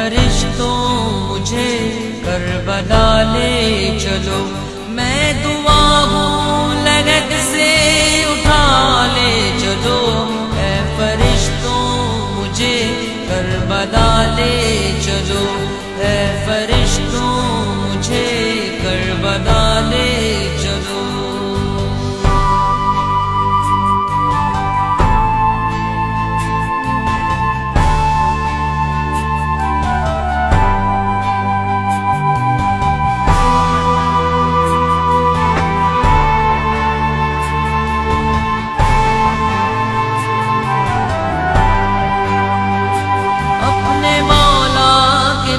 فرشتوں مجھے کربلا لے چلو، میں دعا ہوں لگت سے اٹھا لے چلو، اے فرشتوں مجھے کربلا لے چلو، اے فرشتوں مجھے کربلا لے چلو۔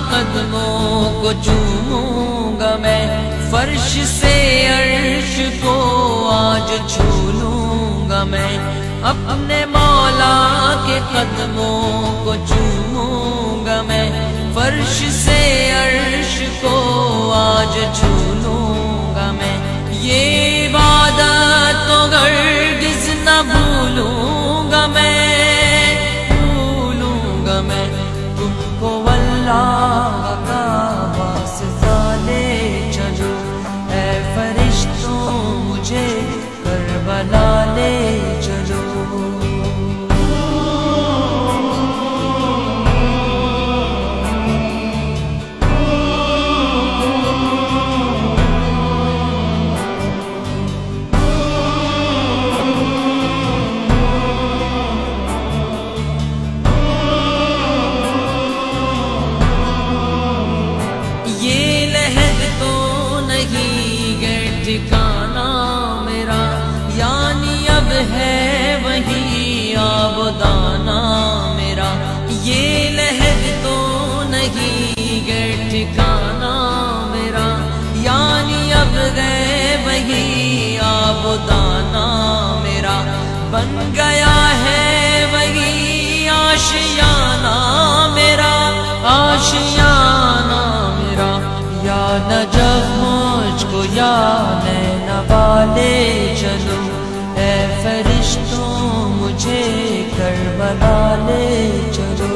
قدموں کو چوموں گا میں، فرش سے عرش کو آج چھو لوں گا میں، اپنے مولا کے قدموں کو چوموں گا میں، فرش سے عرش کو آج چھو لوں گا میں، یہ عبادت تو ہرگز نہ بھولوں گا میں، بھولوں گا میں تم کو اللہ کا واسطہ لے چلو، اے فرشتوں مجھے کربلا لے چلو۔ ٹھکانا میرا یعنی اب ہے وہی آبادانہ میرا، یہ لحد تو نہیں گئے ٹھکانا میرا، یعنی اب ہے وہی آبادانہ میرا، بن گیا ہے وہی آشیانہ میرا، آشیانہ میرا، یا نجف مجھ کو یا نینوا لے چلو، اے فرشتوں مجھے کربلا لے چلو۔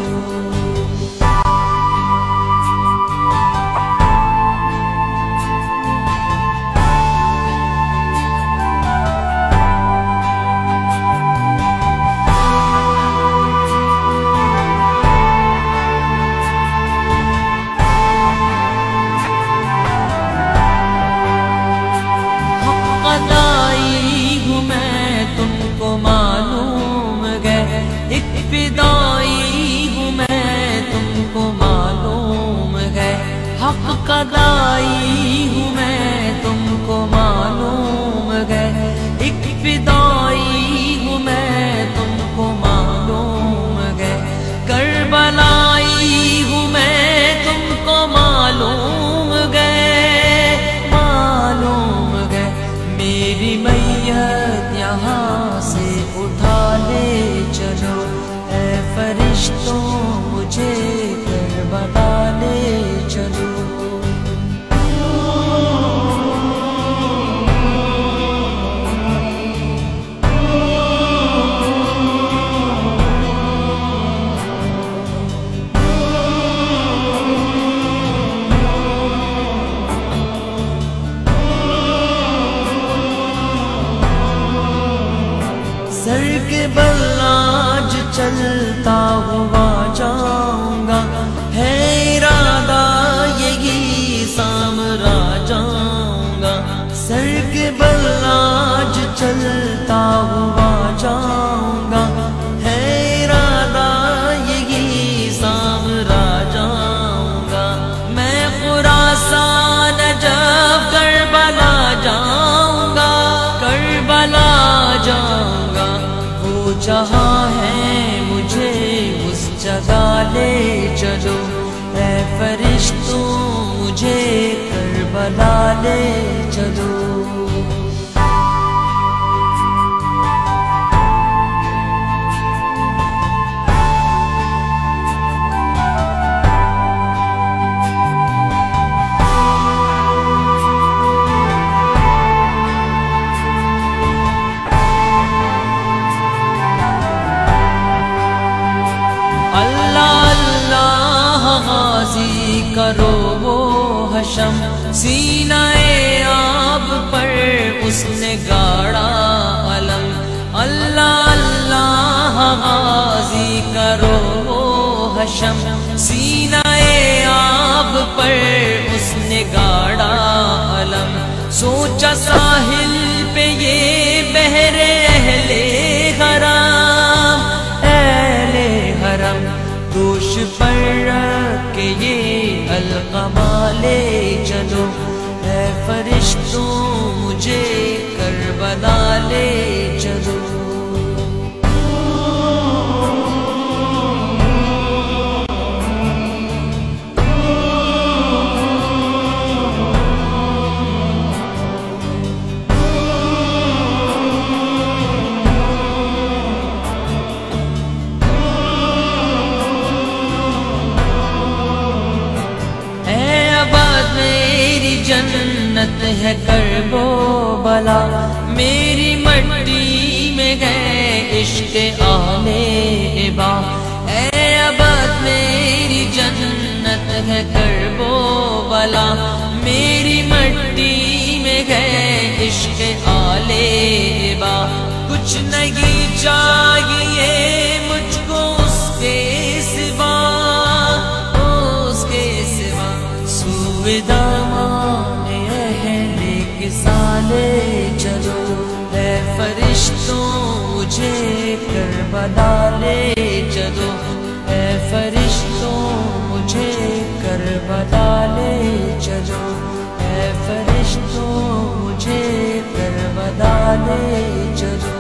حق قدائی ہوں میں تم کو معلوم ہے، ایک فدائی ہوں میں تم کو معلوم ہے، کربلائی ہوں میں تم کو معلوم ہے، معلوم ہے، میری میت یہاں سے اٹھا لے چلو، اے فرشتوں مجھے کربلا لے چلو۔ سر کے بل آج چلتا ہوا جاؤں گا، ہے ارادہ یہی سامرا جاؤں گا، سر کے بل آج چلتا ہوا جاؤں گا، ہے ارادہ یہی سامرا جاؤں گا، میں خراسان جب کربلا جاؤں گا، کربلا جاؤں گا، وہ جہاں ہے مجھے اس جگہ لے چلو، اے فرشتوں مجھے کربلا لے چلو۔ کرو وہ حشم، سینہ آب پر اس نے گاڑا علم، اللہ اللہ غازی کرو وہ حشم، سینہ آب پر اس نے گاڑا علم، سوچا ساحل پہ یہ بحر اہل حرام، اہل حرم دوش پر رکھ کے یہ القما لے چلو، اے فرشتوں مجھے کربلا لے چلو۔ جنت ہے کرب و بلا، میری مٹی میں گئے عشق اہل عبا، اے ابد میری جنت ہے کرب و بلا، میری مٹی میں گئے عشق اہل عبا، کچھ نہیں چاہیے مجھ کو اس کے سوا، اس کے سوا سوئے دامان سالے چلو، اے فرشتوں مجھے کربلا لے چلو، اے فرشتوں مجھے کربلا لے چلو، اے فرشتوں مجھے کربلا لے چلو۔